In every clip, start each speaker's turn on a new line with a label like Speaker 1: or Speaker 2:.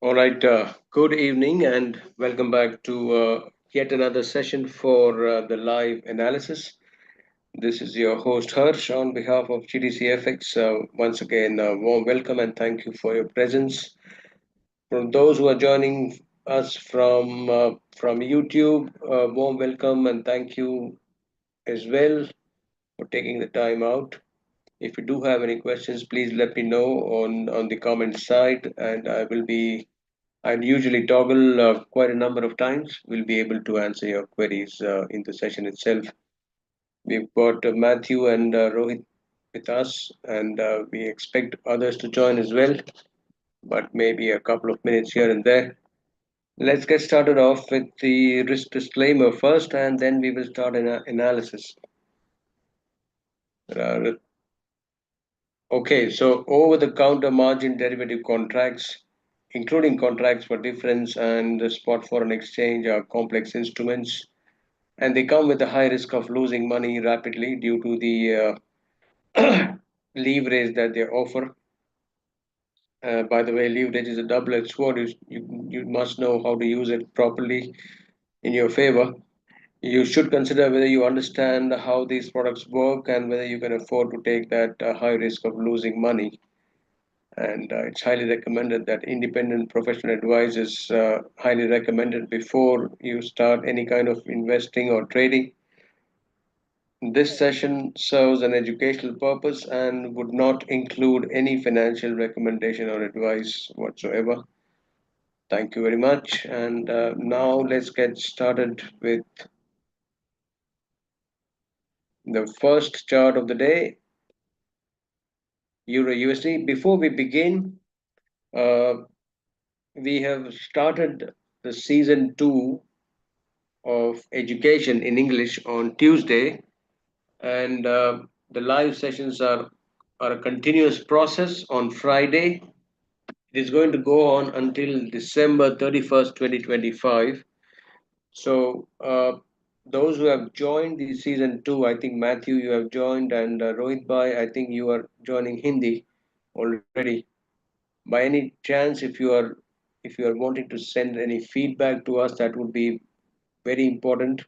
Speaker 1: All right, good evening and welcome back to yet another session for the live analysis. This is your host Harsh on behalf of GTCFX. Once again, warm welcome and thank you for your presence. From those who are joining us from YouTube, warm welcome and thank you as well for taking the time out. If you do have any questions, please let me know on the comment side, and I usually toggle quite a number of times. We'll be able to answer your queries in the session itself. We've got Matthew and Rohit with us, and we expect others to join as well, but maybe a couple of minutes here and there. Let's get started off with the risk disclaimer first, and then we will start an analysis. Uh, okay, so over the counter margin derivative contracts, including contracts for difference and the spot foreign exchange, are complex instruments and they come with a high risk of losing money rapidly due to the leverage that they offer. By the way, leverage is a double-edged sword. You must know how to use it properly in your favor. You should consider whether you understand how these products work and whether you can afford to take that high risk of losing money. And it's highly recommended that independent professional advice is highly recommended before you start any kind of investing or trading. This session serves an educational purpose and would not include any financial recommendation or advice whatsoever. Thank you very much. And now let's get started with the first chart of the day, Euro USD. Before we begin, uh, we have started the season two of education in English on Tuesday, and the live sessions are a continuous process on Friday. It is going to go on until December 31st, 2025. So, those who have joined the season two, I think Matthew, you have joined, and Rohit Bhai, I think you are joining Hindi already. By any chance, if you are wanting to send any feedback to us, that would be very important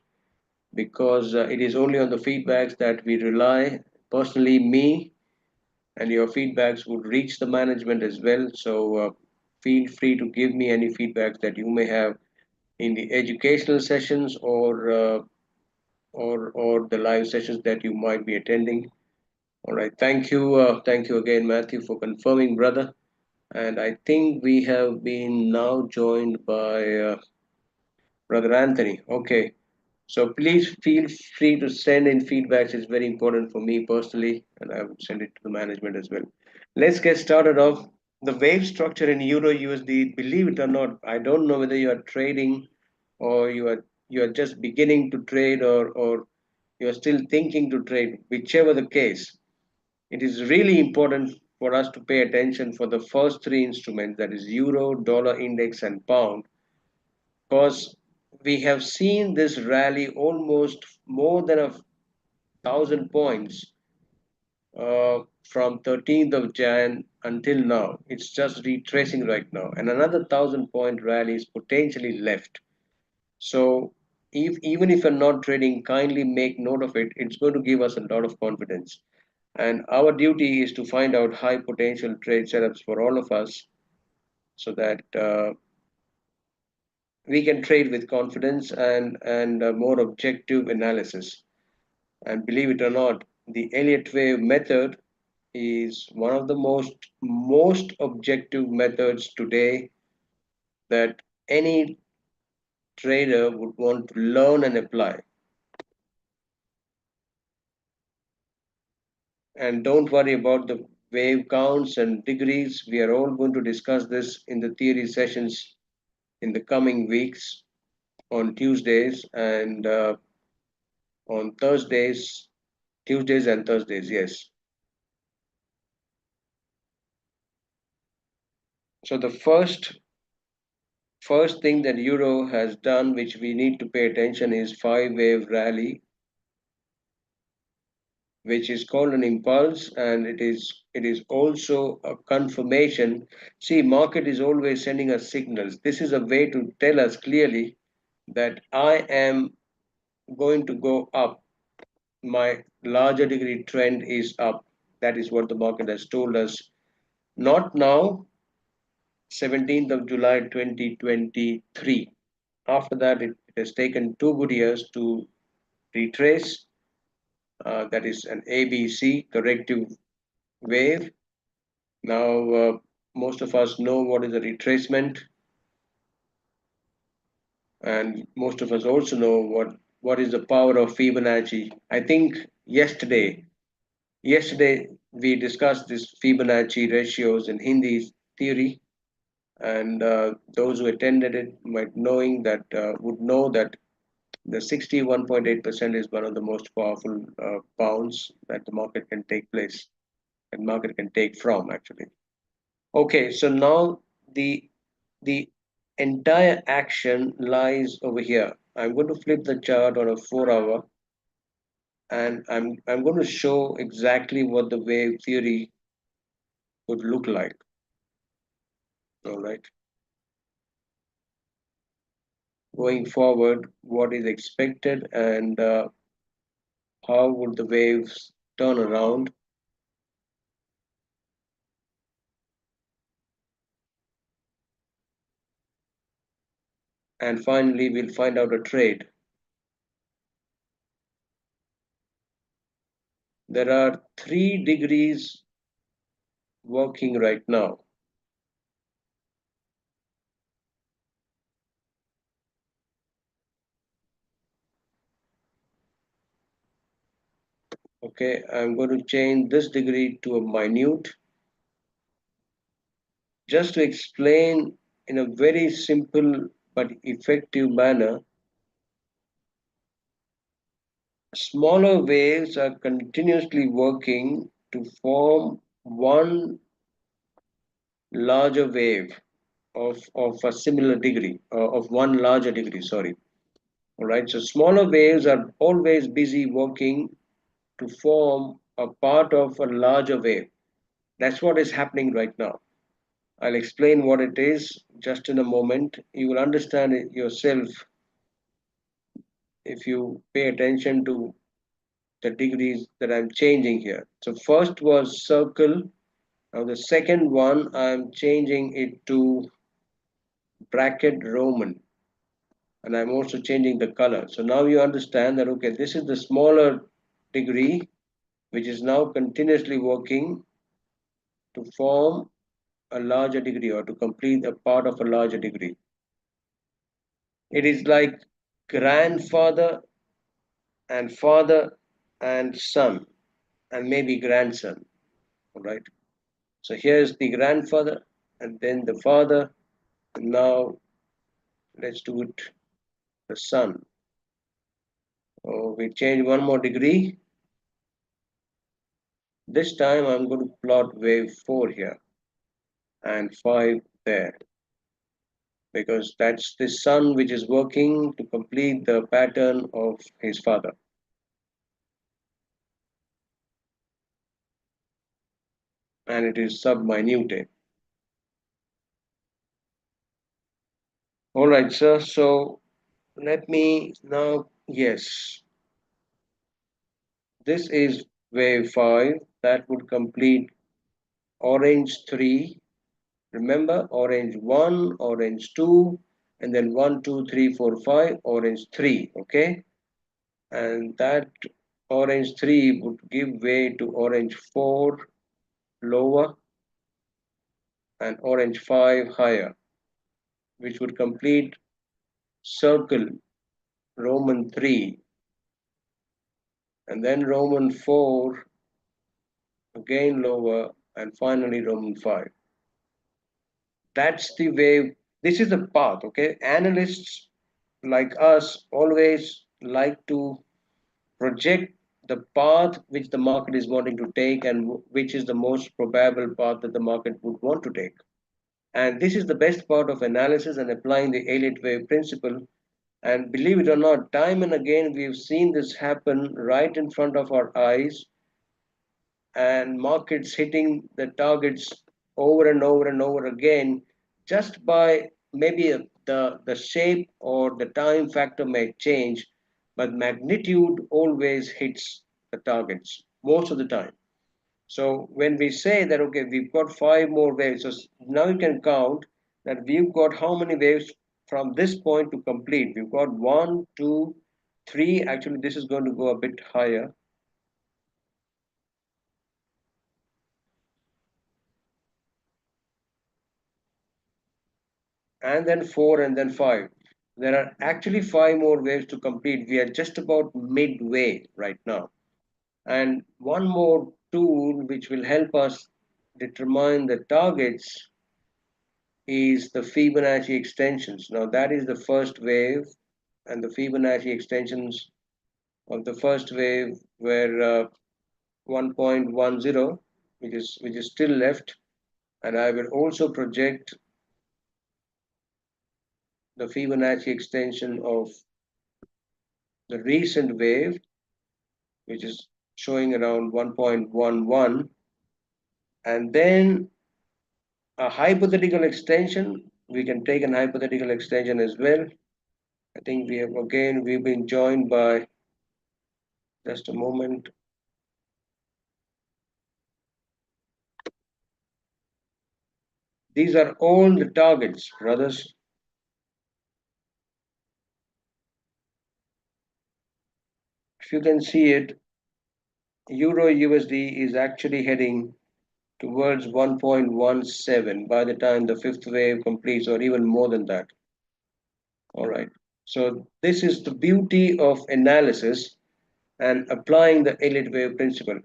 Speaker 1: because it is only on the feedbacks that we rely. Personally, me and your feedbacks would reach the management as well. So feel free to give me any feedbacks that you may have in the educational sessions or the live sessions that you might be attending. All right, thank you again, Matthew, for confirming, brother. And I think we have been now joined by brother Anthony. Okay, so please feel free to send in feedbacks. It's very important for me personally, and I would send it to the management as well. Let's get started off. The wave structure in Euro USD, believe it or not, I don't know whether you are trading or you are just beginning to trade or you are still thinking to trade, whichever the case. It is really important for us to pay attention for the first three instruments, that is euro, dollar index, and pound, because we have seen this rally almost more than 1,000 points from 13th of Jan until now. It's just retracing right now, and another 1,000 point rally is potentially left. So, even if you're not trading, kindly make note of it. It's going to give us a lot of confidence. And our duty is to find out high potential trade setups for all of us so that we can trade with confidence and more objective analysis. And believe it or not, the Elliott wave method is one of the most objective methods today that any trader would want to learn and apply. And don't worry about the wave counts and degrees. We are all going to discuss this in the theory sessions in the coming weeks on Tuesdays and on Thursdays, Tuesdays and Thursdays. Yes. So the first thing that Euro has done, which we need to pay attention, is five wave rally. which is called an impulse, and it is also a confirmation. See, market is always sending us signals. This is a way to tell us clearly that I am going to go up. My larger degree trend is up. That is what the market has told us. Not now, 17th of July 2023. After that, it has taken 2 good years to retrace. That is an ABC corrective wave. Now, most of us know what is a retracement, and most of us also know what is the power of Fibonacci. I think yesterday we discussed this Fibonacci ratios in Hindi theory, and those who attended it might knowing that would know that the 61.8% is one of the most powerful bounds that the market can take place, and market can take from actually. Okay, so now the entire action lies over here. I'm going to flip the chart on a 4 hour, and I'm going to show exactly what the wave theory would look like. All right. Going forward, what is expected, and how would the waves turn around, and finally we'll find out a trade. There are 3 degrees working right now. Okay, I'm going to change this degree to a minute just to explain in a very simple but effective manner. Smaller waves are continuously working to form one larger wave of a similar degree, of one larger degree, sorry. All right, so smaller waves are always busy working to form a part of a larger wave. That's what is happening right now. I'll explain what it is just in a moment. You will understand it yourself if you pay attention to the degrees that I'm changing here. So first was circle. Now the second one, I'm changing it to bracket Roman, and I'm also changing the color. So now you understand that, okay, this is the smaller degree, which is now continuously working to form a larger degree or to complete a part of a larger degree. It is like grandfather and father and son and maybe grandson. All right. So here's the grandfather and then the father. And now let's do it the son. Oh, we change one more degree. This time I'm going to plot wave 4 here and 5 there, because that's the son which is working to complete the pattern of his father. And it is sub-minute. All right, sir. So let me now, yes, this is wave 5. That would complete orange 3. Remember, orange 1, orange 2, and then 1, 2, 3, 4, 5, orange 3. Okay. And that orange 3 would give way to orange 4 lower and orange 5 higher, which would complete circle Roman 3, and then Roman 4 again lower, and finally Roman 5. That's the way, this is the path, okay? Analysts like us always like to project the path which the market is wanting to take and which is the most probable path that the market would want to take. And this is the best part of analysis and applying the Elliott wave principle. And believe it or not, time and again we've seen this happen right in front of our eyes. and markets hitting the targets over and over and over again, just by maybe the shape or the time factor may change, but magnitude always hits the targets most of the time. So when we say that, okay, we've got five more waves, so now you can count that we've got how many waves from this point to complete. We've got one, two, three. Actually, this is going to go a bit higher. And then four, and then five. There are actually five more waves to complete. We are just about midway right now. And one more tool which will help us determine the targets is the Fibonacci extensions. Now, that is the first wave, and the Fibonacci extensions of the first wave were 1.10, which is still left. And I will also project the Fibonacci extension of the recent wave, which is showing around 1.11, and then a hypothetical extension. We can take an hypothetical extension as well. I think we've been joined by, just a moment. These are all the targets, brothers. If you can see it, Euro USD is actually heading towards 1.17 by the time the fifth wave completes, or even more than that. All right. So this is the beauty of analysis and applying the Elliott wave principle.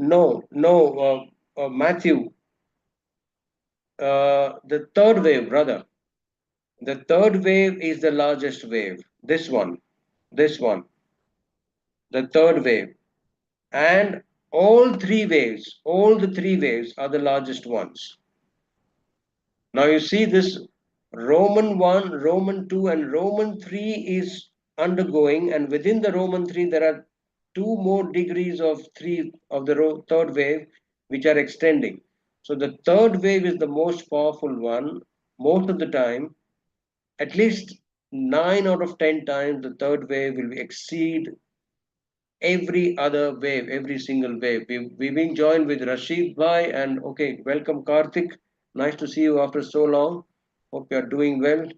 Speaker 1: No, no, Matthew, the third wave, brother. The third wave is the largest wave. This one, the third wave. And all the three waves are the largest ones. Now you see this Roman 1, Roman 2, and Roman 3 is undergoing, and within the Roman 3, there are two more degrees of third wave which are extending. So the third wave is the most powerful one. Most of the time, at least 9 out of 10 times, the third wave will exceed every other wave, every single wave. We've been joined with Rashid Bhai, and okay, welcome Karthik. Nice to see you after so long. Hope you are doing well.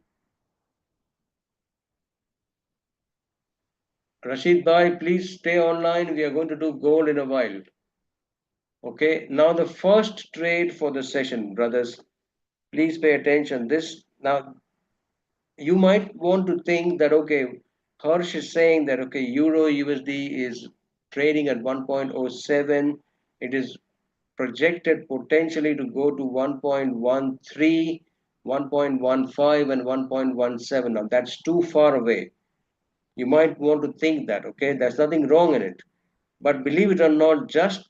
Speaker 1: Rashid Bhai, please stay online. We are going to do gold in a while. Okay, now the first trade for the session, brothers. Please pay attention. This now you might want to think that okay, Harsh is saying that okay, Euro USD is trading at 1.07. It is projected potentially to go to 1.13, 1.15, and 1.17. Now that's too far away. You might want to think that, okay, there's nothing wrong in it. But believe it or not, just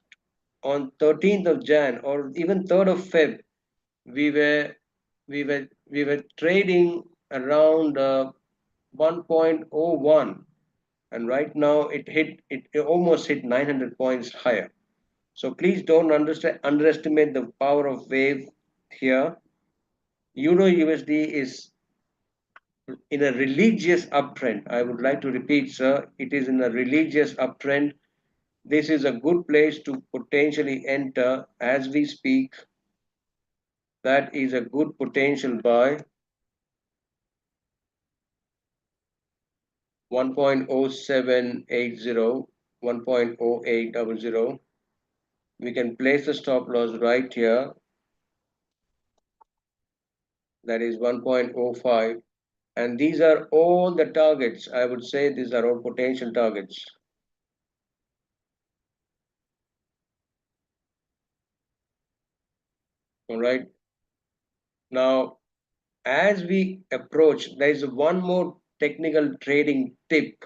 Speaker 1: on 13th of Jan or even 3rd of Feb, we were we were trading around 1.01, and right now it almost hit 900 points higher. So please don't underestimate the power of wave here. Euro USD is in a religious uptrend. I would like to repeat, sir, it is in a religious uptrend. This is a good place to potentially enter as we speak. That is a good potential buy. 1.0780, 1.0800. We can place the stop loss right here. That is 1.05. And these are all the targets. I would say these are all potential targets. All right. Now, as we approach, there is one more technical trading tip,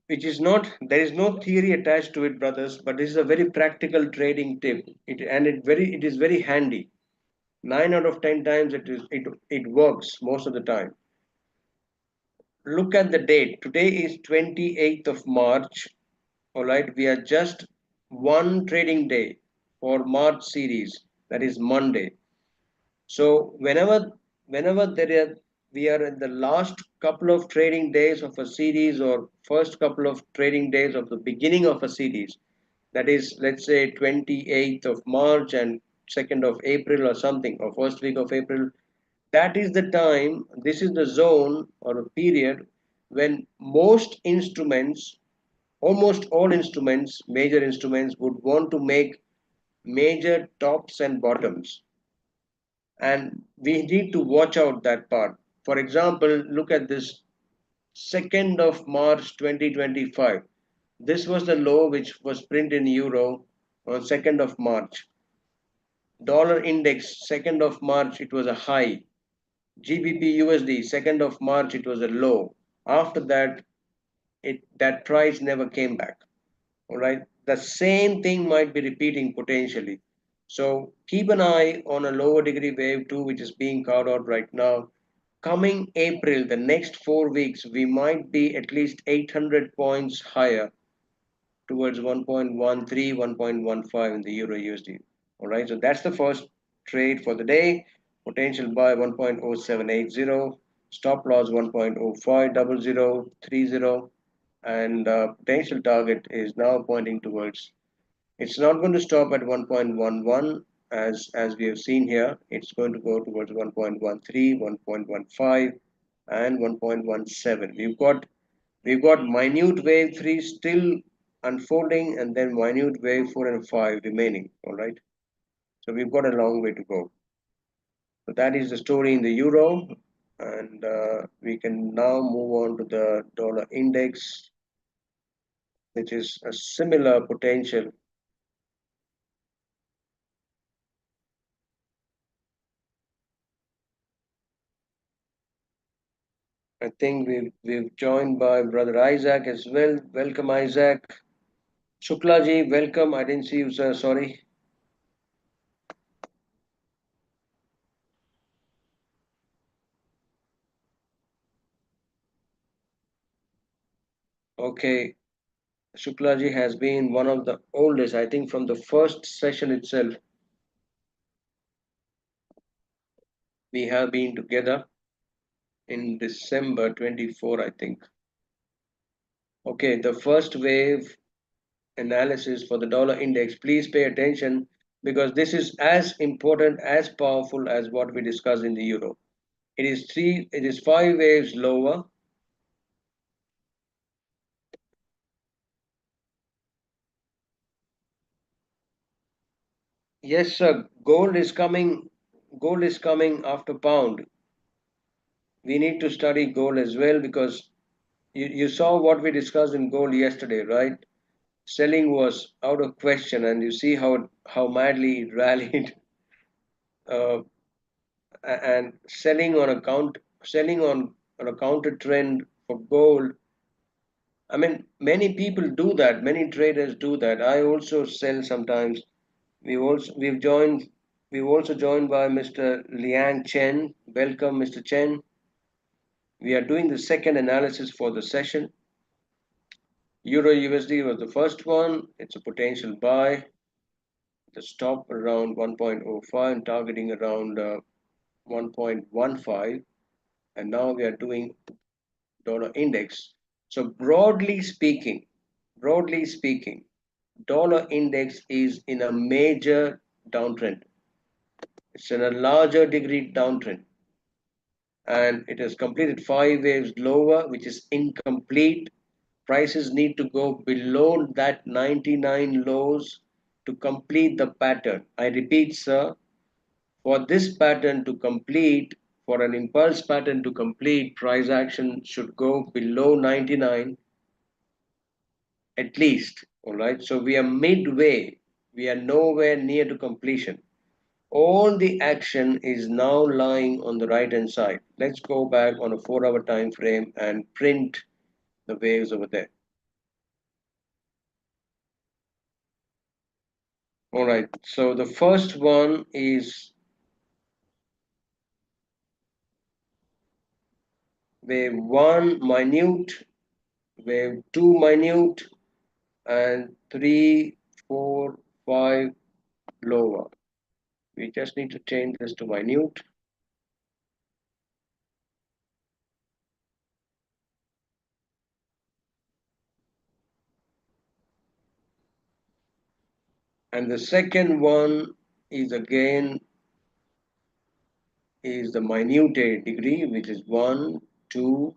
Speaker 1: which is not, there is no theory attached to it, brothers, but this is a very practical trading tip. It is very handy. 9 out of 10 times it works most of the time. look at the date. Today is 28th of March. All right, we are just one trading day for March series, that is Monday. So whenever we are in the last couple of trading days of a series or first couple of trading days of the beginning of a series, that is, let's say 28th of March and 2nd of April or something, or first week of April, that is the time, this is the zone or a period when most instruments, almost all instruments, major instruments would want to make major tops and bottoms, and we need to watch out that part. For example, look at this 2nd of March 2025. This was the low which was printed in euro on 2nd of March. Dollar index 2nd of March, it was a high. GBP USD 2nd of March, it was a low. After that, that price never came back. All right, the same thing might be repeating potentially. So keep an eye on a lower degree wave 2 which is being carved out right now. Coming April, the next 4 weeks, we might be at least 800 points higher towards 1.13, 1.15 in the euro USD. All right, so that's the first trade for the day. Potential buy 1.0780, stop loss 1.050030, and potential target is now pointing towards, it's not going to stop at 1.11 as we have seen here. It's going to go towards 1.13, 1.15, and 1.17. We've got minute wave 3 still unfolding, and then minute wave 4 and 5 remaining. All right. So we've got a long way to go. So that is the story in the euro. And we can now move on to the dollar index, which is a similar potential. I think we've joined by Brother Isaac as well. Welcome, Isaac. Shuklaji, welcome. I didn't see you, sir. Sorry. Okay. Shuklaji has been one of the oldest, I think, from the first session itself. We have been together in December 24, I think. Okay, the first wave analysis for the dollar index. Please pay attention because this is as important, as powerful as what we discussed in the euro. It is 5 waves lower. Yes, sir. Gold is coming after pound. We need to study gold as well because you saw what we discussed in gold yesterday, right? Selling was out of question, and you see how madly it rallied, uh, and selling on a counter trend for gold. I mean, many people do that. Many traders do that. I also sell sometimes. We've joined. We've also joined by Mr. Liang Chen. Welcome, Mr. Chen. We are doing the second analysis for the session. Euro USD was the first one. It's a potential buy. The stop around 1.05 and targeting around 1.15. And now we are doing dollar index. So broadly speaking, dollar index is in a major downtrend. It's in a larger degree downtrend, and it has completed 5 waves lower, which is incomplete. Prices need to go below that 99 lows to complete the pattern. I repeat, sir, for this pattern to complete, for an impulse pattern to complete, price action should go below 99 at least. All right. So we are midway. We are nowhere near to completion. All the action is now lying on the right hand side. Let's go back on a 4 hour time frame and print the waves over there. All right. So the first one is wave 1 minute, wave 2 minute, and 3, 4, 5 lower. We just need to change this to minute. And the second one is again is the minute degree, which is 1, 2,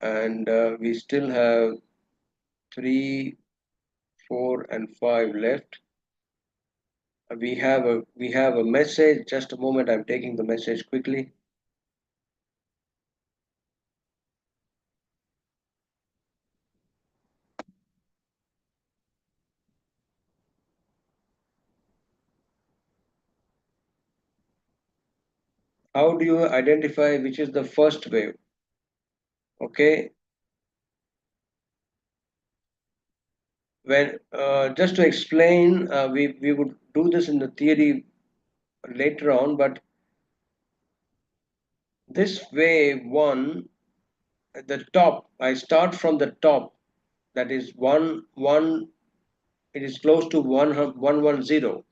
Speaker 1: and we still have 3, 4, and 5 left. We have a message. Just a moment, I'm taking the message quickly. How do you identify which is the first wave? Okay, when just to explain, we would do this in the theory later on, but this wave one at the top, I start from the top, that is one, it is close to 110,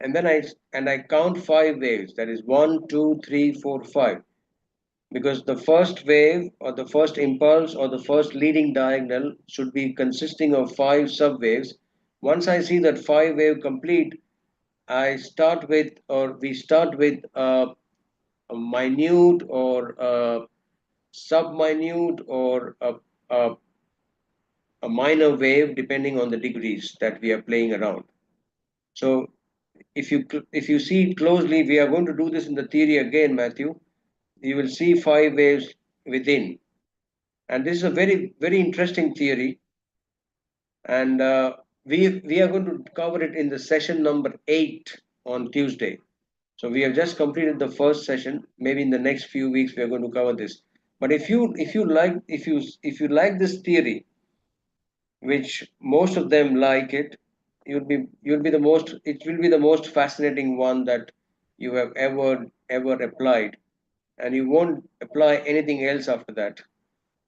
Speaker 1: and then I count five waves, that is 1, 2, 3, 4, 5, because the first wave or the first impulse or the first leading diagonal should be consisting of five subwaves. Once I see that five wave complete, I start with, or we start with a minute or a sub-minute or a minor wave depending on the degrees that we are playing around. So if you see it closely, we are going to do this in the theory again, Matthew. You will see five waves within, and this is a very interesting theory, and we are going to cover it in the session number 8 on Tuesday. So we have just completed the first session. Maybe in the next few weeks we are going to cover this. But if you like this theory, which most of them like it, you'll be the most. It will be the most fascinating one that you have ever applied, and you won't apply anything else after that.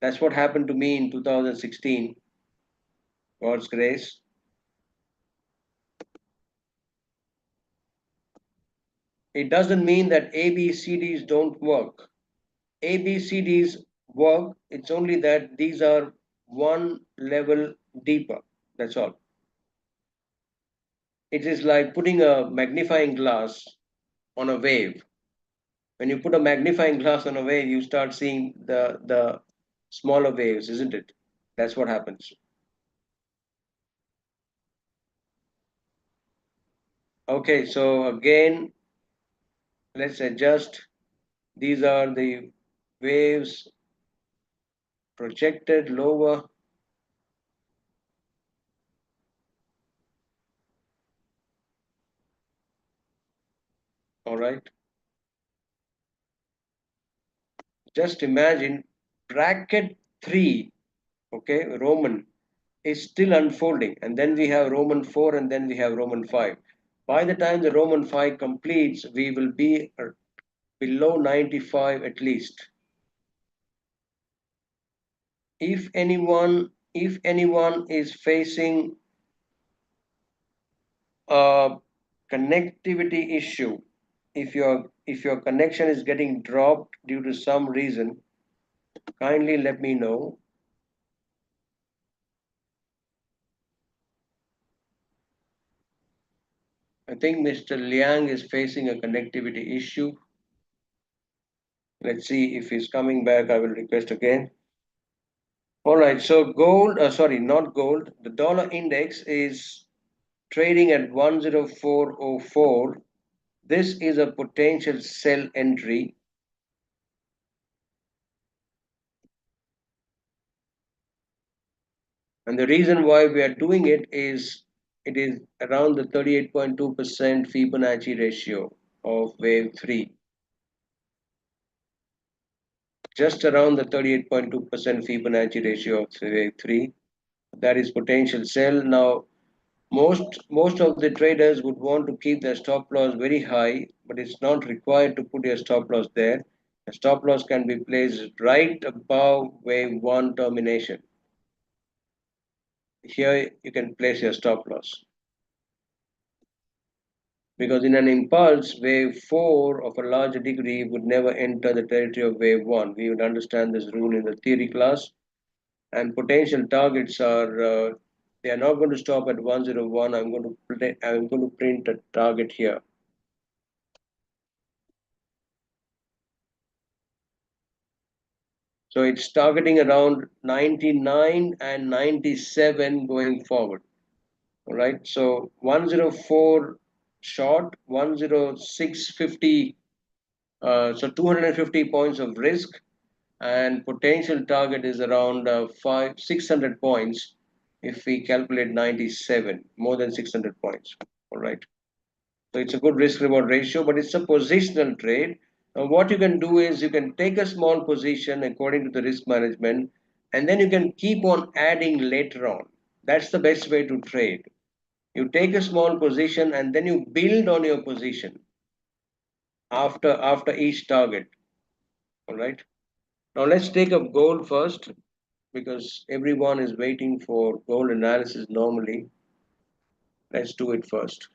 Speaker 1: That's what happened to me in 2016. God's grace. It doesn't mean that ABCDs don't work. ABCDs work. It's only that these are one level deeper. That's all. It is like putting a magnifying glass on a wave. When you put a magnifying glass on a wave, you start seeing the smaller waves, isn't it? That's what happens. Okay, so again, let's adjust. These are the waves projected lower. All right. Just imagine bracket 3, okay, Roman is still unfolding, and then we have Roman 4, and then we have Roman 5. By the time the Roman 5 completes, we will be below 95 at least. If anyone is facing a connectivity issue, if your connection is getting dropped due to some reason, kindly let me know. I think Mr. Liang is facing a connectivity issue. Let's see if he's coming back. I will request again. All right, so gold, sorry, not gold. The dollar index is trading at 104.04. This is a potential sell entry. And the reason why we are doing it is around the 38.2% Fibonacci ratio of wave 3. Just around the 38.2% Fibonacci ratio of wave 3. That is potential sell. Now, most of the traders would want to keep their stop loss very high, but it's not required to put your stop loss there. A stop loss can be placed right above wave 1 termination. Here you can place your stop loss. Because in an impulse, wave 4 of a larger degree would never enter the territory of wave 1. We would understand this rule in the theory class. And potential targets are, they are not going to stop at 101. I'm going to print a target here. So it's targeting around 99 and 97 going forward. All right. So 104 short, 106.50. So 250 points of risk, and potential target is around 600 points if we calculate 97, more than 600 points. All right. So it's a good risk reward ratio, but it's a positional trade. Now, what you can do is you can take a small position according to the risk management, and then you can keep on adding later on. That's the best way to trade. You take a small position and then you build on your position after each target. All right. Now let's take up gold first because everyone is waiting for gold analysis normally. Let's do it first.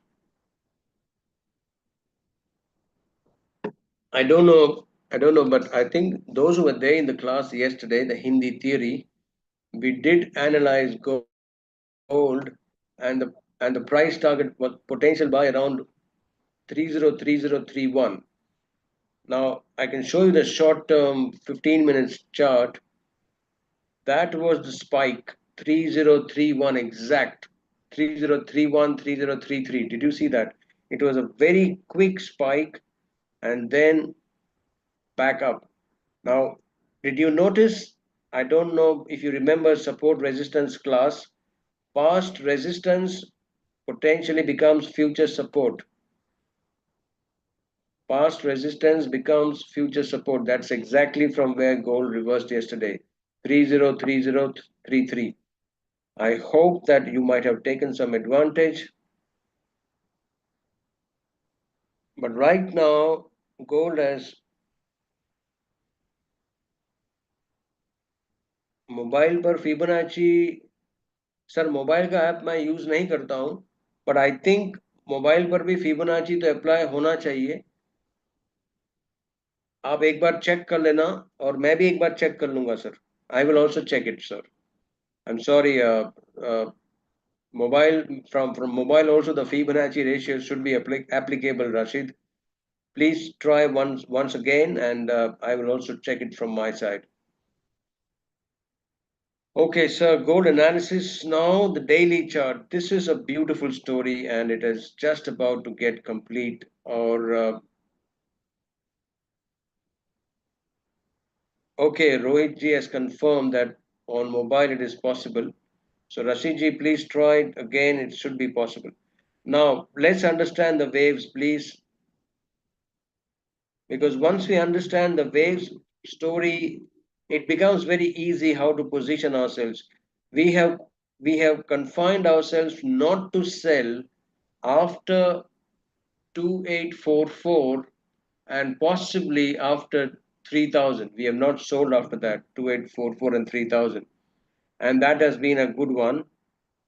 Speaker 1: I don't know, but I think those who were there in the class yesterday, the Hindi theory, we did analyze gold and the price target was potential buy around 303031. Now I can show you the short term 15 minutes chart. That was the spike 3031 exact, 3031 3033. Did you see that? It was a very quick spike and then back up. Now, did you notice? I don't know if you remember support resistance class. Past resistance potentially becomes future support. Past resistance becomes future support. That's exactly from where gold reversed yesterday. 303033. I hope that you might have taken some advantage. But right now, gold has mobile पर Fibonacci. Sir mobile का app मैं use नहीं करता हूँ, but I think mobile पर भी Fibonacci तो apply होना चाहिए. आप एक बार चेक कर लेना और मैं भी एक बार चेक कर लूंगा sir. I will also check it sir. I am sorry. Mobile, from mobile also the Fibonacci ratio should be applicable, Rashid. Please try once again, and I will also check it from my side. Okay, sir, gold analysis now, the daily chart. This is a beautiful story and it is just about to get complete. Or okay, Rohit ji has confirmed that on mobile it is possible. So Rashid ji, please try it again. It should be possible. Now, let's understand the waves, please. Because once we understand the waves story, it becomes very easy how to position ourselves. We have confined ourselves not to sell after 2844 and possibly after 3000. We have not sold after that, 2844 and 3000. And that has been a good one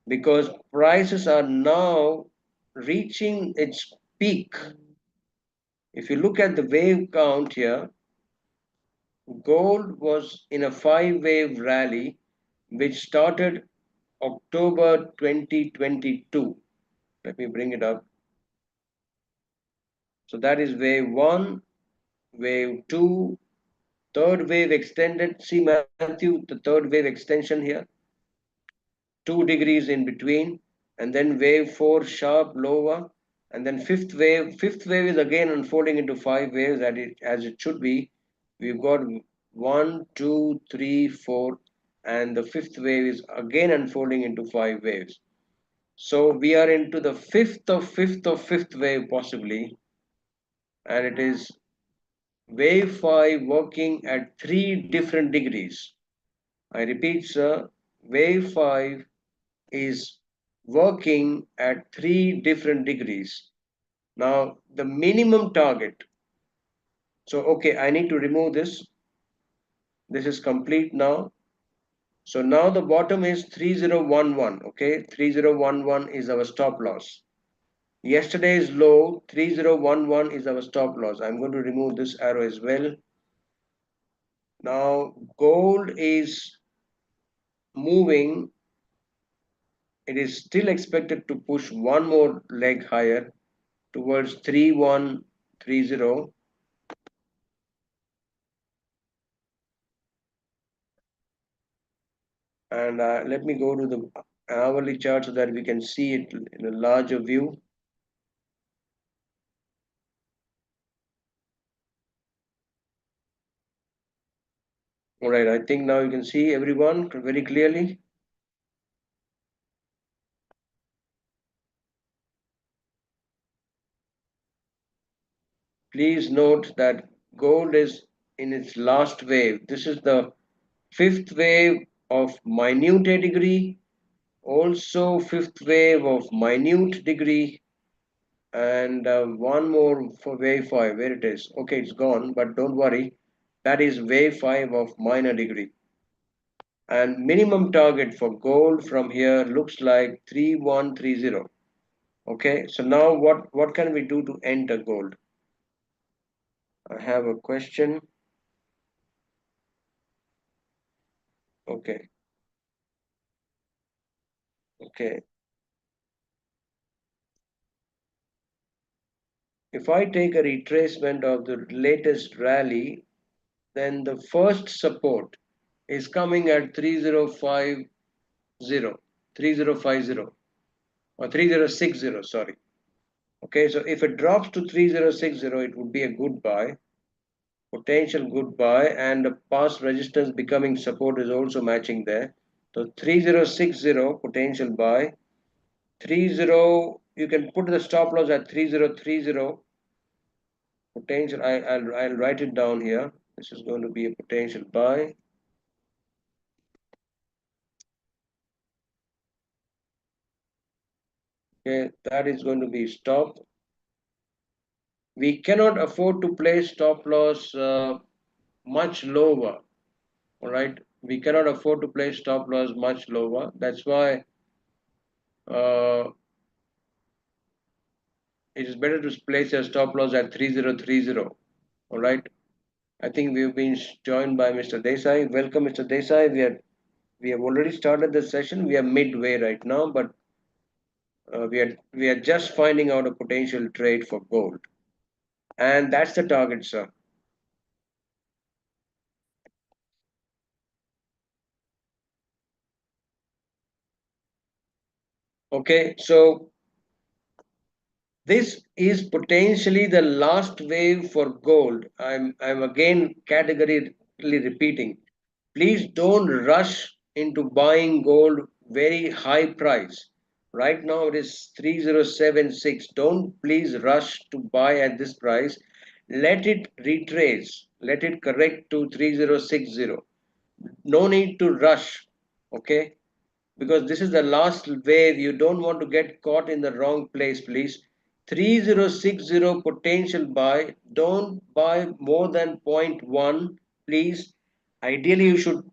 Speaker 1: because prices are now reaching its peak. If you look at the wave count here, gold was in a 5 wave rally which started October 2022. Let me bring it up. So that is wave 1, wave 2, third wave extended. See, Matthew, the third wave extension here, 2 degrees in between, and then wave 4 sharp lower, and then fifth wave. Fifth wave is again unfolding into 5 waves as it should be. We've got 1, 2, 3, 4, and the fifth wave is again unfolding into 5 waves. So we are into the fifth wave possibly, and it is wave 5 working at 3 different degrees. I repeat, sir, wave 5 is working at 3 different degrees. Now, the minimum target So, okay, I need to remove this. This is complete now. So now the bottom is 3011. Okay, 3011 is our stop loss. Yesterday's low 3011 is our stop loss. I'm going to remove this arrow as well. Now gold is moving. It is still expected to push one more leg higher towards 3130. And let me go to the hourly chart so that we can see it in a larger view. All right, I think now you can see everyone very clearly. Please note that gold is in its last wave. This is the fifth wave of minute a degree, also fifth wave of minute degree, and one more for wave 5. Where it is? Okay, it's gone, but don't worry. That is wave 5 of minor degree. And minimum target for gold from here looks like 3130. Okay, so now what can we do to enter gold? I have a question. Okay, okay. If I take a retracement of the latest rally, then the first support is coming at 3050, 3050 or 3060, sorry. Okay, so if it drops to 3060, it would be a good buy, potential good buy, and the past resistance becoming support is also matching there. So 3060 potential buy, 30 you can put the stop loss at 3030 potential. I'll write it down here. This is going to be a potential buy. Okay, that is going to be stop. We cannot afford to place stop loss much lower. All right, we cannot afford to place stop loss much lower. That's why uh, it is better to place a stop loss at 3030. All right. I think we've been joined by Mr. Desai. Welcome, Mr. Desai. We have already started the session. We are midway right now, but we are just finding out a potential trade for gold, and that's the target, sir. Okay, so this is potentially the last wave for gold. I'm again categorically repeating. Please don't rush into buying gold very high price. Right now it is 3076. Don't please rush to buy at this price. Let it retrace. Let it correct to 3060. No need to rush. Okay, because this is the last wave. You don't want to get caught in the wrong place, please. 3060 potential buy. Don't buy more than zero point 0.1, please. Ideally, you should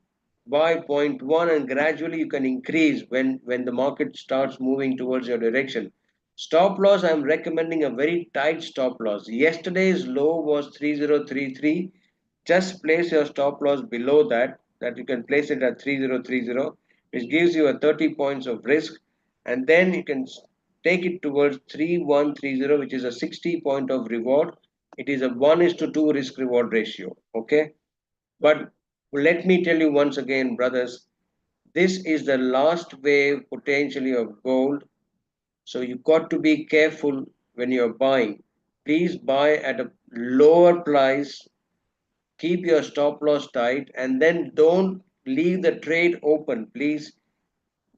Speaker 1: buy zero point 0.1 and gradually you can increase when the market starts moving towards your direction. Stop loss, I'm recommending a very tight stop loss. Yesterday's low was 3033. Just place your stop loss below that you can place it at 3030, which gives you a 30 points of risk, and then you can take it towards 3130, which is a 60 point of reward. It is a 1 is to 2 risk reward ratio. Okay, but let me tell you once again, brothers, this is the last wave potentially of gold, so you got to be careful when you're buying. Please buy at a lower price, keep your stop loss tight, and then don't leave the trade open. Please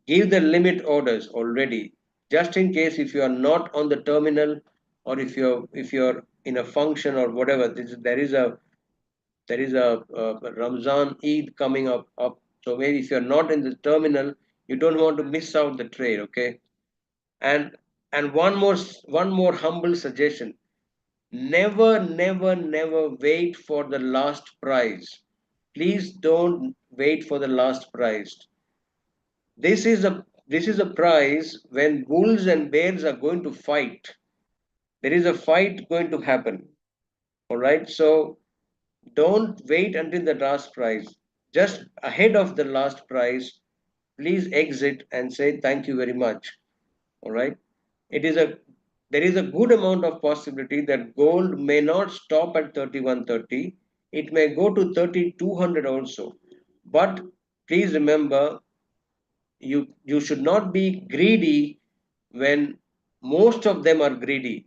Speaker 1: give the limit orders already, just in case if you are not on the terminal, or if you're in a function or whatever. There is a Ramzan Eid coming up. So maybe if you're not in the terminal, you don't want to miss out the trade. Okay, and one more humble suggestion: Never wait for the last price. Please don't wait for the last price. This is a price when bulls and bears are going to fight. There is a fight going to happen. All right. So don't wait until the last price. Just ahead of the last price, please exit and say thank you very much. All right. It is a There is a good amount of possibility that gold may not stop at 3130. It may go to 3200 also. But please remember, you should not be greedy when most of them are greedy.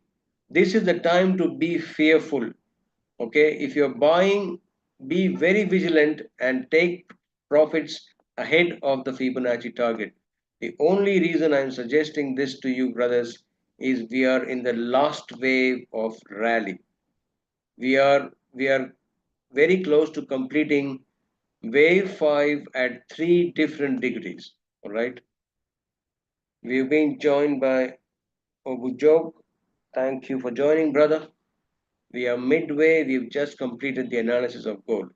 Speaker 1: This is the time to be fearful. Okay, if you're buying, be very vigilant and take profits ahead of the Fibonacci target. The only reason I'm suggesting this to you, brothers, is we are in the last wave of rally. We are very close to completing wave 5 at 3 different degrees. All right. We've been joined by Obujog. Thank you for joining, brother. We are midway. We've just completed the analysis of gold.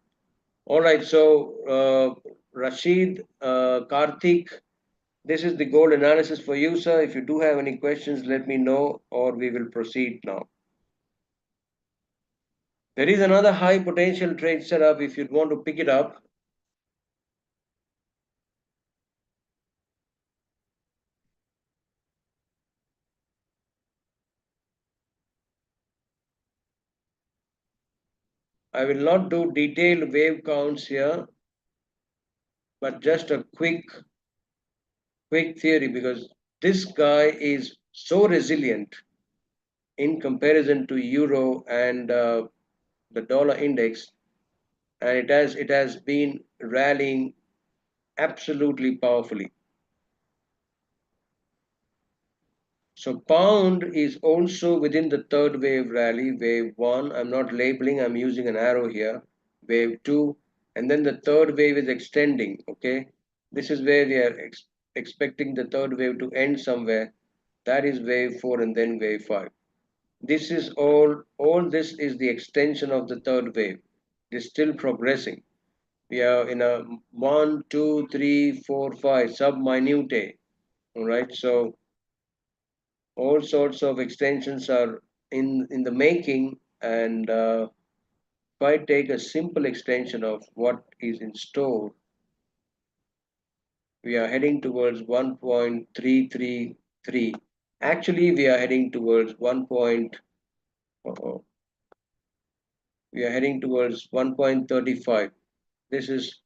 Speaker 1: All right, so Rashid, Karthik, this is the gold analysis for you, sir. If you do have any questions, let me know, or we will proceed now. There is another high potential trade setup if you'd want to pick it up. I will not do detailed wave counts here, but just a quick theory, because this guy is so resilient in comparison to euro and the dollar index, and it has been rallying absolutely powerfully. So pound is also within the third wave rally, wave one. I'm not labeling, I'm using an arrow here. Wave two, and then the third wave is extending. Okay, this is where we are expecting the third wave to end somewhere. That is wave four, and then wave five. This is all this is the extension of the third wave. It is still progressing. We are in a 1, 2, 3, 4, 5 sub-minute. All right, so all sorts of extensions are in the making, and if I take a simple extension of what is in store, we are heading towards 1.333. Actually, we are heading towards 1. Uh-oh, we are heading towards 1.35. This is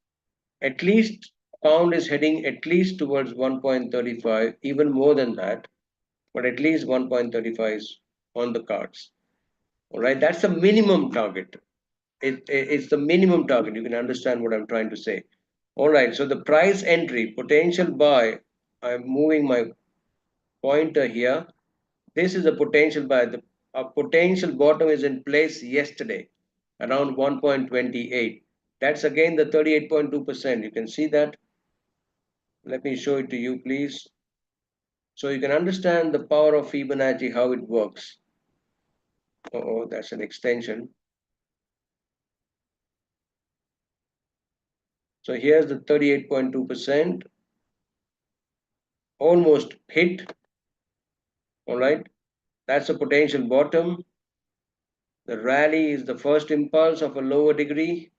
Speaker 1: at least, pound is heading at least towards 1.35, even more than that, but at least 1.35 is on the cards. All right, that's the minimum target. It's the minimum target. You can understand what I'm trying to say. All right, so the price entry, potential buy, I'm moving my pointer here. This is a potential buy. The potential bottom is in place yesterday, around 1.28. That's again the 38.2%. You can see that. Let me show it to you, please. So you can understand the power of Fibonacci, how it works. Oh, that's an extension. So here's the 38.2%, almost hit. All right, that's a potential bottom. The rally is the first impulse of a lower degree,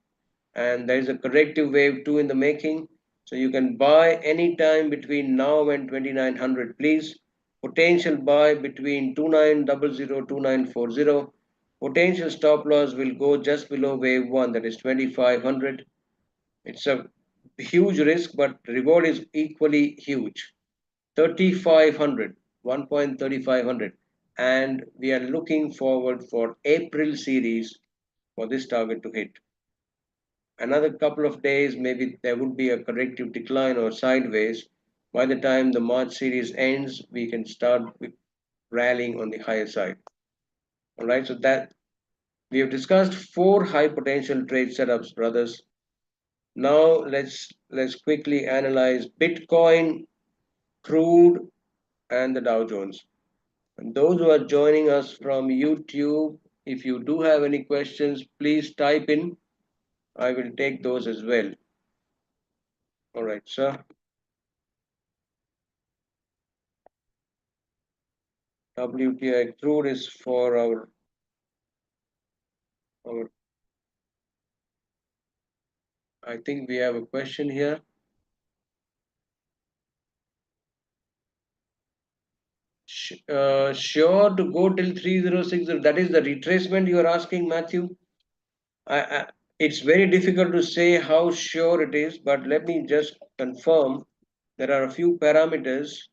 Speaker 1: and there is a corrective wave 2 in the making. So you can buy anytime between now and 2900, please. Potential buy between 2900, 2940. Potential stop loss will go just below wave 1, that is 2500. It's a huge risk, but reward is equally huge. 3500, 1.3500, and we are looking forward for April series for this target to hit. Another couple of days, maybe there would be a corrective decline or sideways. By the time the March series ends, we can start with rallying on the higher side. All right, so that we have discussed 4 high potential trade setups, brothers. Now let's quickly analyze Bitcoin, crude, and the Dow Jones. And those who are joining us from YouTube, If you do have any questions, please type in. I will take those as well. All right, sir. WTI crude is for our. I think we have a question here. Sure to go till 3060. That is the retracement you are asking, Matthew. It's very difficult to say how sure it is, but let me just confirm. There are a few parameters.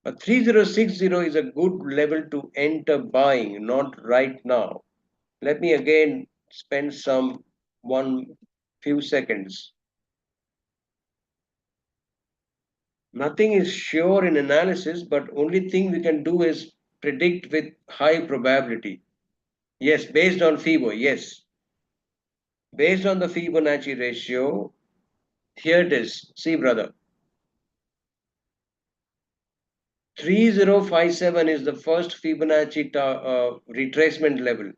Speaker 1: A 3060 is a good level to enter buying, not right now. Let me again spend some one few seconds. Nothing is sure in analysis, but only thing we can do is predict with high probability. Yes, based on FIBO, yes. Based on the Fibonacci ratio, here it is. See, brother, 3057 is the first Fibonacci retracement level,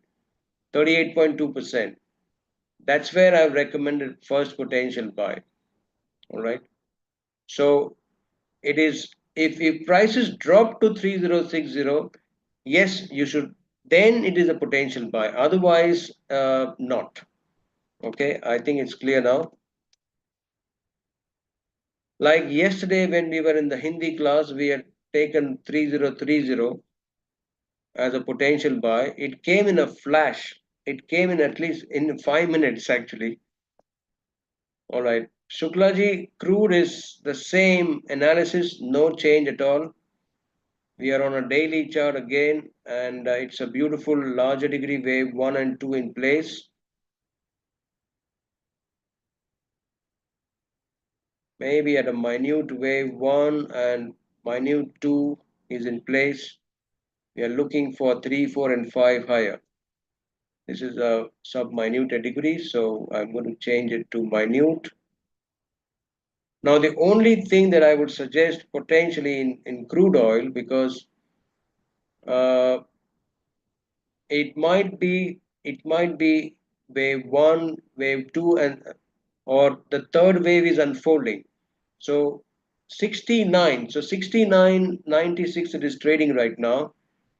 Speaker 1: 38.2%. That's where I've recommended first potential buy. All right. So it is, if prices drop to 3060, yes, you should, then it is a potential buy. Otherwise, not. Okay, I think it's clear now. Like yesterday when we were in the Hindi class, we had taken 3030 as a potential buy. It came in a flash. It came in at least in 5 minutes actually. All right. Shuklaji, crude is the same analysis, no change at all. We are on a daily chart again, and it's a beautiful larger degree wave 1 and 2 in place. Maybe at a minute wave 1 and minute 2 is in place. We are looking for 3, 4, and 5 higher. This is a sub-minute degree, so I'm going to change it to minute. Now, the only thing that I would suggest potentially in crude oil, because uh, it might be wave 1, wave 2, and or the third wave is unfolding. So 69, so 69.96 it is trading right now.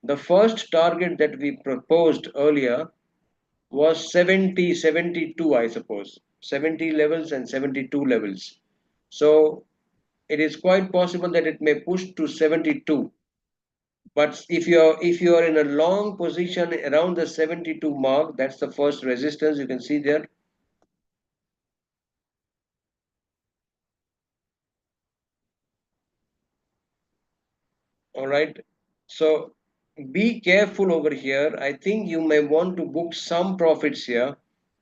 Speaker 1: The first target that we proposed earlier was 70, 72, I suppose. 70 levels and 72 levels. So it is quite possible that it may push to 72. But if you're in a long position around the 72 mark, that's the first resistance you can see there. All right. So be careful over here. I think you may want to book some profits here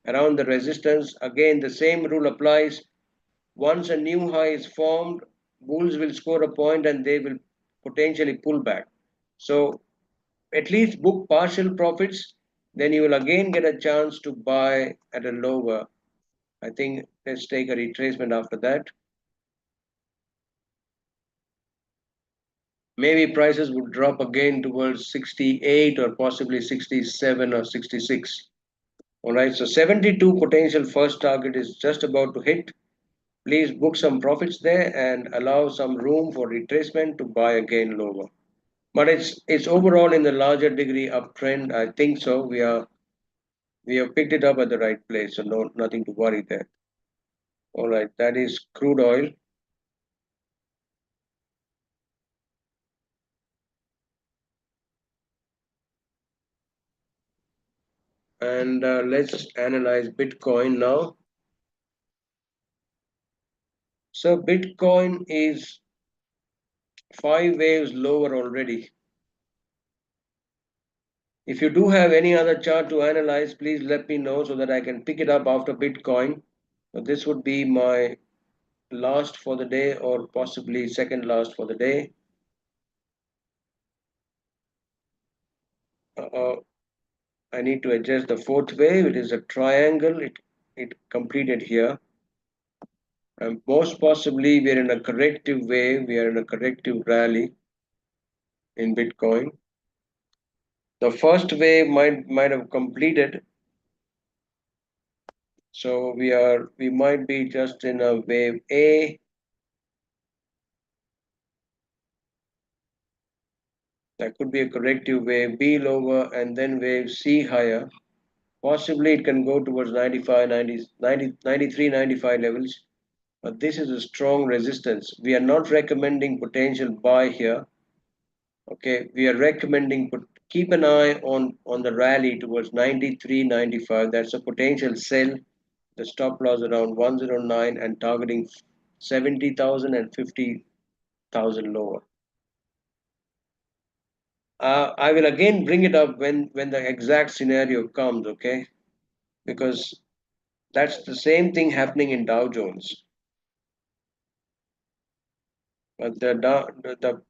Speaker 1: around the resistance. Again, the same rule applies. Once a new high is formed, bulls will score a point and they will potentially pull back. So at least book partial profits, then you will again get a chance to buy at a lower. I think let's take a retracement after that. Maybe prices would drop again towards 68 or possibly 67 or 66. All right, so 72 potential first target is just about to hit. Please book some profits there and allow some room for retracement to buy again lower. But it's overall in the larger degree uptrend. I think so. We have picked it up at the right place, so nothing to worry there. All right, that is crude oil. And let's analyze Bitcoin now. So Bitcoin is 5 waves lower already. If you do have any other chart to analyze, please let me know so that I can pick it up after Bitcoin. So this would be my last for the day or possibly second last for the day. I need to adjust the fourth wave. It is a triangle. It completed here. And most possibly we are in a corrective wave. We are in a corrective rally in Bitcoin. The first wave might have completed, so we might be just in a wave A. That could be a corrective wave B lower and then wave C higher. Possibly it can go towards 95, 90, 93, 95 levels, but this is a strong resistance. We are not recommending potential buy here. Okay, we are recommending keep an eye on the rally towards 93, 95. That's a potential sell. The stop loss around 109 and targeting 70,000 and 50,000 lower. I will again bring it up when the exact scenario comes, okay? Because that's the same thing happening in Dow Jones. But the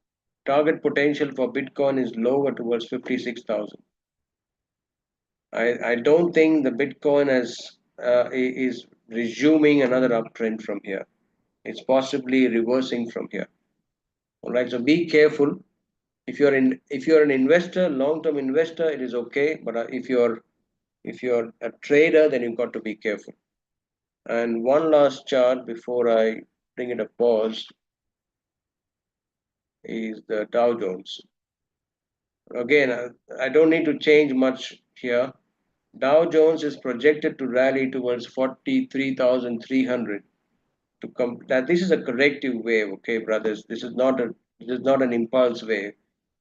Speaker 1: target potential for Bitcoin is lower towards 56,000. I don't think the Bitcoin is resuming another uptrend from here. It's possibly reversing from here. All right, so be careful. If you're an investor, long-term investor, it is okay. But if you're a trader, then you've got to be careful. And one last chart before I bring it a pause is the Dow Jones. Again, I don't need to change much here. Dow Jones is projected to rally towards 43,300 to come. That this is a corrective wave, okay, brothers. This is not an impulse wave.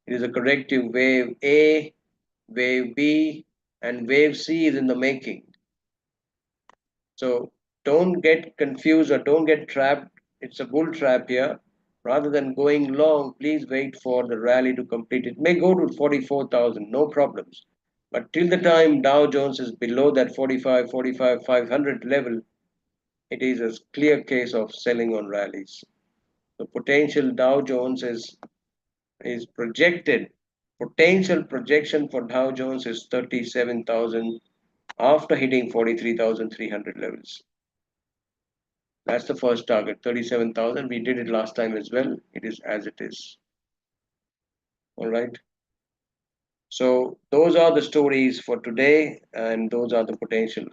Speaker 1: It is a corrective wave A, wave B, and wave C is in the making. So don't get confused or don't get trapped. It's a bull trap here. Rather than going long, please wait for the rally to complete. It may go to 44,000, no problems. But till the time Dow Jones is below that 45, 45, 500 level, it is a clear case of selling on rallies. The potential Dow Jones is projected. Potential projection for Dow Jones is 37,000 after hitting 43,300 levels. That's the first target, 37,000. We did it last time as well. It is as it is. All right. So those are the stories for today, and those are the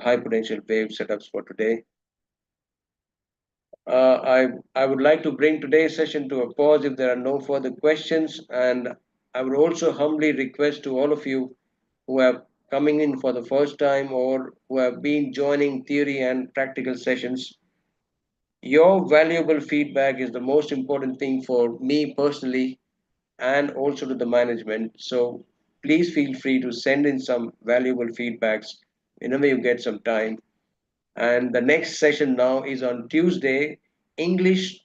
Speaker 1: high potential wave setups for today. I would like to bring today's session to a pause if there are no further questions, and I would also humbly request to all of you who have coming in for the first time or who have been joining theory and practical sessions. Your valuable feedback is the most important thing for me personally and also to the management. So please feel free to send in some valuable feedbacks whenever you get some time. And the next session now is on Tuesday, English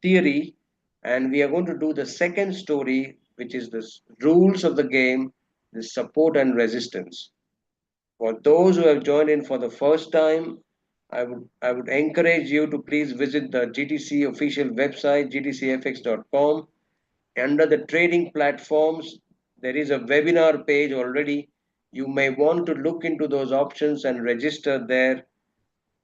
Speaker 1: theory, and we are going to do the second story, which is the rules of the game, the support and resistance. For those who have joined in for the first time, I would encourage you to please visit the GTC official website, gtcfx.com. Under the trading platforms, there is a webinar page already. You may want to look into those options and register there.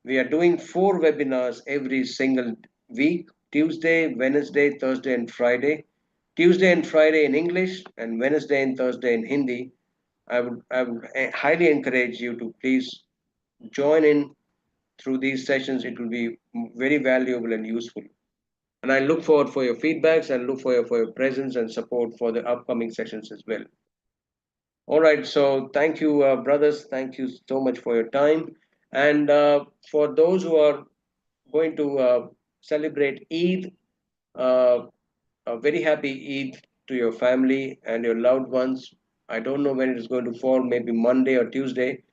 Speaker 1: We are doing 4 webinars every single week: Tuesday, Wednesday, Thursday, and Friday. Tuesday and Friday in English, and Wednesday and Thursday in Hindi. I would highly encourage you to please join in through these sessions. It will be very valuable and useful. And I look forward for your feedbacks and look for your presence and support for the upcoming sessions as well. All right, so thank you, brothers. Thank you so much for your time. And for those who are going to celebrate Eid, uh, a very happy Eid to your family and your loved ones. I don't know when it is going to fall, maybe Monday or Tuesday,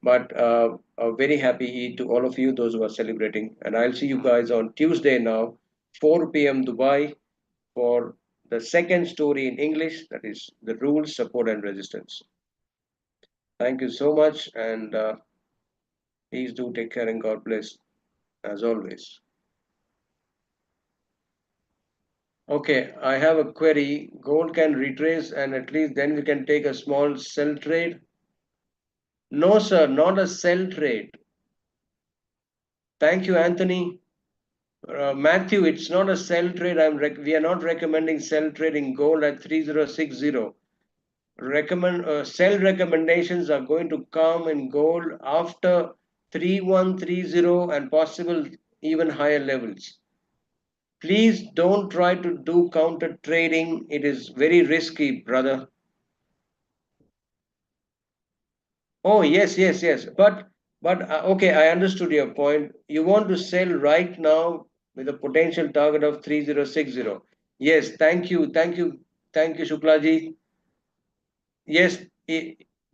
Speaker 1: but a very happy Eid to all of you, those who are celebrating. And I'll see you guys on Tuesday now, 4 p.m. Dubai, for the second story in English, that is the rules, support, and resistance. Thank you so much, and please do take care and God bless as always. Okay, I have a query. Gold can retrace, and at least then we can take a small sell trade. No, sir, not a sell trade. Thank you, Anthony. Matthew, it's not a sell trade. We are not recommending sell trade in gold at 3060. sell recommendations are going to come in gold after 3130 and possible even higher levels. Please don't try to do counter trading. It is very risky, brother. Oh, yes, yes, yes. But okay, I understood your point. You want to sell right now with a potential target of 3060. Yes, thank you, Shuklaji. Yes,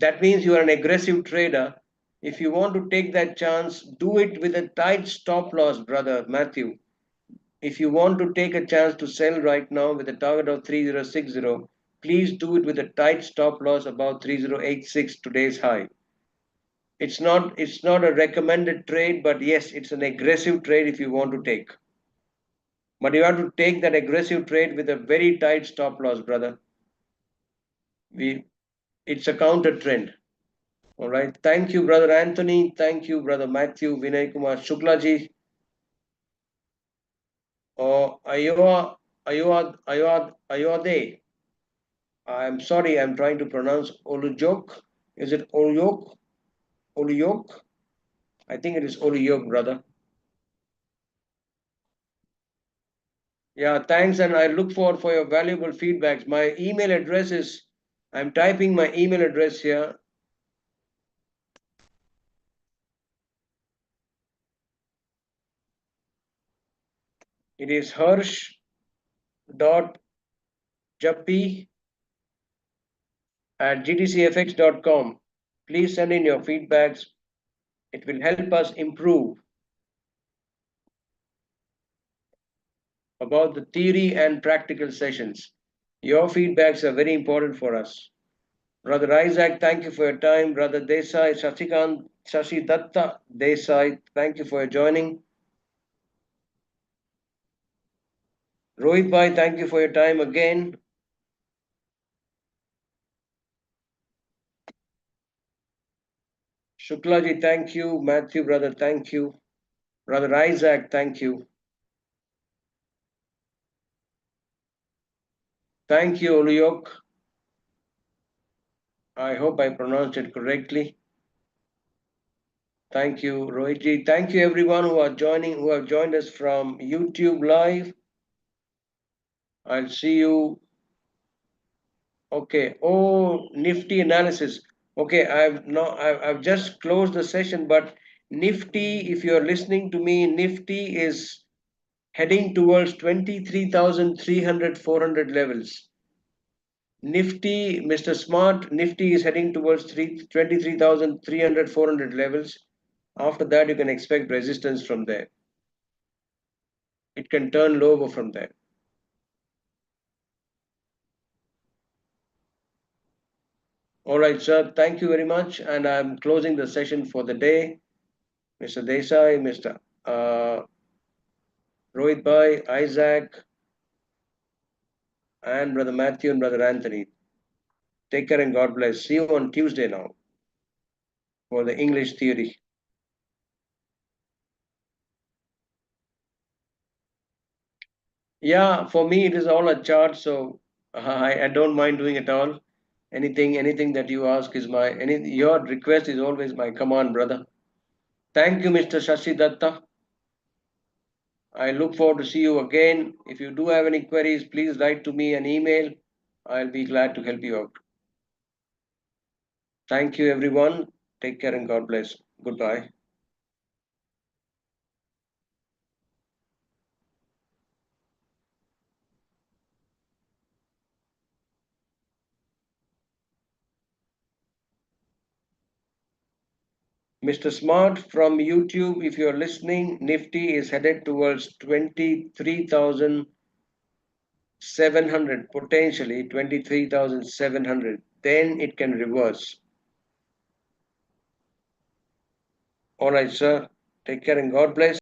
Speaker 1: that means you are an aggressive trader. If you want to take that chance, do it with a tight stop loss, brother Matthew. If you want to take a chance to sell right now with a target of 3060, please do it with a tight stop loss about 3086 today's high. It's not a recommended trade, but yes, it's an aggressive trade if you want to take. But you have to take that aggressive trade with a very tight stop loss, brother. We it's a counter trend. All right. Thank you, brother Anthony. Thank you, brother Matthew, Vinay Kumar Shuklaji. Or Ayode. I'm sorry, I'm trying to pronounce Olujok. Is it Oluyok? Oluyok? I think it is Oluyok, brother. Yeah, thanks, and I look forward for your valuable feedbacks. My email address is, I'm typing my email address here. It is harsh.jappi at gtcfx.com. Please send in your feedbacks. It will help us improve about the theory and practical sessions. Your feedbacks are very important for us. Brother Isaac, thank you for your time. Brother Desai, Shashi Datta Desai, thank you for your joining. Rohit Bhai, thank you for your time again. Shuklaji, thank you. Matthew, brother, thank you. Brother Isaac, thank you. Thank you, Oluyok. I hope I pronounced it correctly. Thank you, Rohitji. Thank you, everyone who have joined us from YouTube Live. I'll see you. Okay. Oh, Nifty analysis. Okay, I've just closed the session, but Nifty, if you're listening to me, Nifty is heading towards 23,300, 400 levels. Nifty, Mr. Smart, Nifty is heading towards 23,300, 400 levels. After that, you can expect resistance from there. It can turn lower from there. All right, sir. Thank you very much. And I'm closing the session for the day. Mr. Desai, Mr. Rohit Bhai, Isaac, and Brother Matthew and Brother Anthony. Take care and God bless. See you on Tuesday now for the English theory. Yeah, for me it is all a chart, so I don't mind doing it all. Anything that you ask is your request is always my command, brother. Thank you, Mr. Shashi Datta. I look forward to see you again. If you do have any queries, please write to me an email. I'll be glad to help you out. Thank you, everyone. Take care and God bless. Goodbye. Mr. Smart from YouTube, if you're listening, Nifty is headed towards 23,700, potentially 23,700. Then it can reverse. All right, sir. Take care and God bless.